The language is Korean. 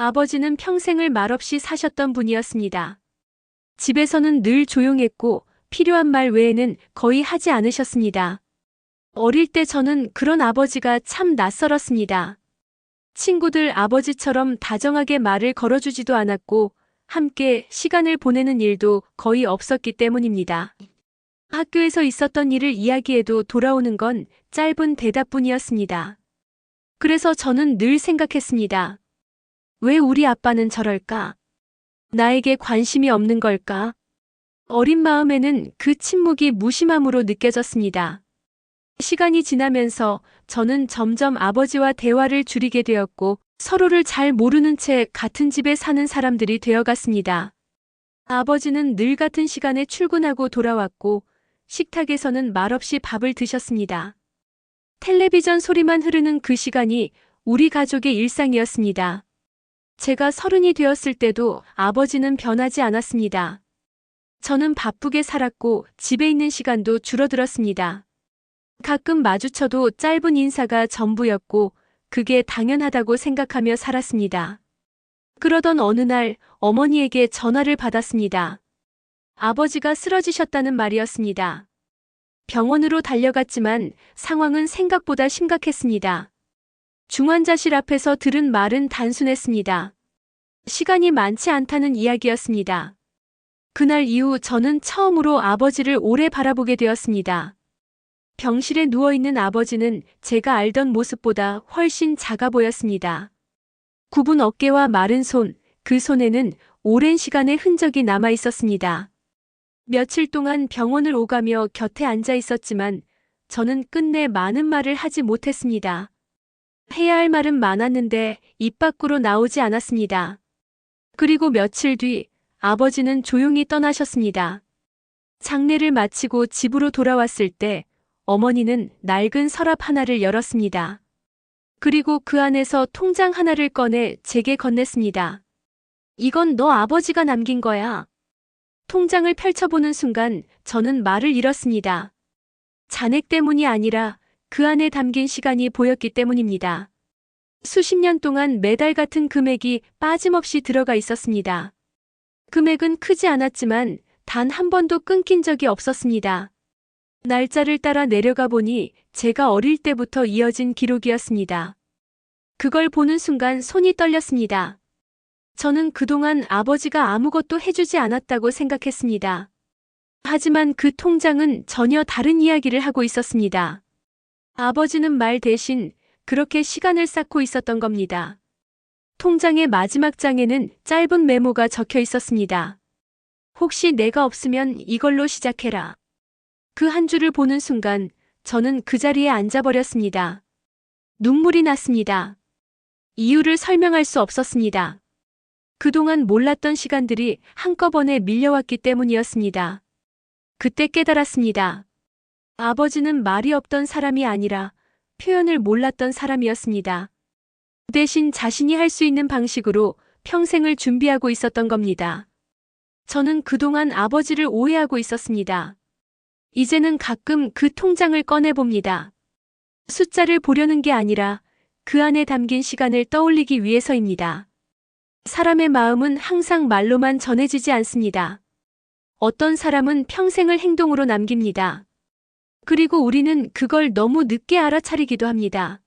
아버지는 평생을 말없이 사셨던 분이었습니다. 집에서는 늘 조용했고 필요한 말 외에는 거의 하지 않으셨습니다. 어릴 때 저는 그런 아버지가 참 낯설었습니다. 친구들 아버지처럼 다정하게 말을 걸어주지도 않았고 함께 시간을 보내는 일도 거의 없었기 때문입니다. 학교에서 있었던 일을 이야기해도 돌아오는 건 짧은 대답뿐이었습니다. 그래서 저는 늘 생각했습니다. 왜 우리 아빠는 저럴까? 나에게 관심이 없는 걸까? 어린 마음에는 그 침묵이 무심함으로 느껴졌습니다. 시간이 지나면서 저는 점점 아버지와 대화를 줄이게 되었고 서로를 잘 모르는 채 같은 집에 사는 사람들이 되어갔습니다. 아버지는 늘 같은 시간에 출근하고 돌아왔고 식탁에서는 말없이 밥을 드셨습니다. 텔레비전 소리만 흐르는 그 시간이 우리 가족의 일상이었습니다. 제가 30이 되었을 때도 아버지는 변하지 않았습니다. 저는 바쁘게 살았고 집에 있는 시간도 줄어들었습니다. 가끔 마주쳐도 짧은 인사가 전부였고 그게 당연하다고 생각하며 살았습니다. 그러던 어느 날 어머니에게 전화를 받았습니다. 아버지가 쓰러지셨다는 말이었습니다. 병원으로 달려갔지만 상황은 생각보다 심각했습니다. 중환자실 앞에서 들은 말은 단순했습니다. 시간이 많지 않다는 이야기였습니다. 그날 이후 저는 처음으로 아버지를 오래 바라보게 되었습니다. 병실에 누워있는 아버지는 제가 알던 모습보다 훨씬 작아 보였습니다. 굽은 어깨와 마른 손, 그 손에는 오랜 시간의 흔적이 남아 있었습니다. 며칠 동안 병원을 오가며 곁에 앉아 있었지만 저는 끝내 많은 말을 하지 못했습니다. 해야 할 말은 많았는데 입 밖으로 나오지 않았습니다. 그리고 며칠 뒤 아버지는 조용히 떠나셨습니다. 장례를 마치고 집으로 돌아왔을 때 어머니는 낡은 서랍 하나를 열었습니다. 그리고 그 안에서 통장 하나를 꺼내 제게 건넸습니다. 이건 너 아버지가 남긴 거야. 통장을 펼쳐보는 순간 저는 말을 잃었습니다. 잔액 때문이 아니라 그 안에 담긴 시간이 보였기 때문입니다. 수십 년 동안 매달 같은 금액이 빠짐없이 들어가 있었습니다. 금액은 크지 않았지만 단 한 번도 끊긴 적이 없었습니다. 날짜를 따라 내려가 보니 제가 어릴 때부터 이어진 기록이었습니다. 그걸 보는 순간 손이 떨렸습니다. 저는 그동안 아버지가 아무것도 해주지 않았다고 생각했습니다. 하지만 그 통장은 전혀 다른 이야기를 하고 있었습니다. 아버지는 말 대신 그렇게 시간을 쌓고 있었던 겁니다. 통장의 마지막 장에는 짧은 메모가 적혀 있었습니다. 혹시 내가 없으면 이걸로 시작해라. 그 한 줄을 보는 순간 저는 그 자리에 앉아버렸습니다. 눈물이 났습니다. 이유를 설명할 수 없었습니다. 그동안 몰랐던 시간들이 한꺼번에 밀려왔기 때문이었습니다. 그때 깨달았습니다. 아버지는 말이 없던 사람이 아니라 표현을 몰랐던 사람이었습니다. 대신 자신이 할 수 있는 방식으로 평생을 준비하고 있었던 겁니다. 저는 그동안 아버지를 오해하고 있었습니다. 이제는 가끔 그 통장을 꺼내봅니다. 숫자를 보려는 게 아니라 그 안에 담긴 시간을 떠올리기 위해서입니다. 사람의 마음은 항상 말로만 전해지지 않습니다. 어떤 사람은 평생을 행동으로 남깁니다. 그리고 우리는 그걸 너무 늦게 알아차리기도 합니다.